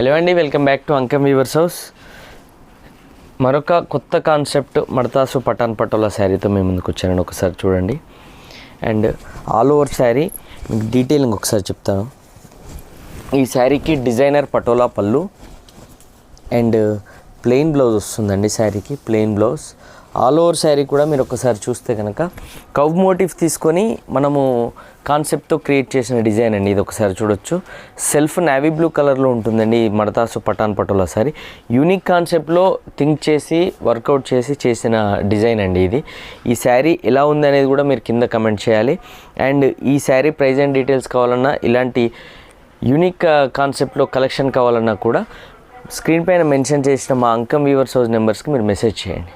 Hello అండి, welcome back to Ankam weavers house. మరొక కొత్త కాన్సెప్ట్ మడతాసు పటాన్ పటోలా శారీతో మేము ముందుకు వచ్చానండి. ఒకసారి చూడండి. అండ్ ఆల్ ఓవర్ శారీ మీకు డీటెయిలింగ్ ఒకసారి చెప్తాను. ఈ శారీకి డిజైనర్ పటోలా పళ్ళు అండ్ ప్లెయిన్ బ్లౌజ్ వస్తుందండి. శారీకి plain blouse. All over sari కూడా మీరు ఒకసారి చూస్తే కనుక కవ్ మోటివ్ తీసుకొని మనము కాన్సెప్ట్తో క్రియేట్ చేసిన డిజైన్ అండి. ఇది ఒకసారి చూడొచ్చు. సెల్ఫ్ నావీ బ్లూ కలర్లో ఉంటుందండి ఈ మడతాసు పటాన్ పటోలా శారీ. యూనిక్ కాన్సెప్ట్లో థింక్ చేసి వర్కౌట్ చేసి చేసిన డిజైన్ అండి ఇది. ఈ శారీ ఎలా ఉంది అనేది కూడా మీరు కింద కమెంట్ చేయాలి. అండ్ ఈ శారీ ప్రైస్ అండ్ డీటెయిల్స్ కావాలన్నా, ఇలాంటి యూనిక్ కాన్సెప్ట్లో కలెక్షన్ కావాలన్నా కూడా స్క్రీన్ పైన మెన్షన్ చేసిన మా అంకం వీవర్స్ హౌస్ నెంబర్స్కి మీరు మెసేజ్ చేయండి.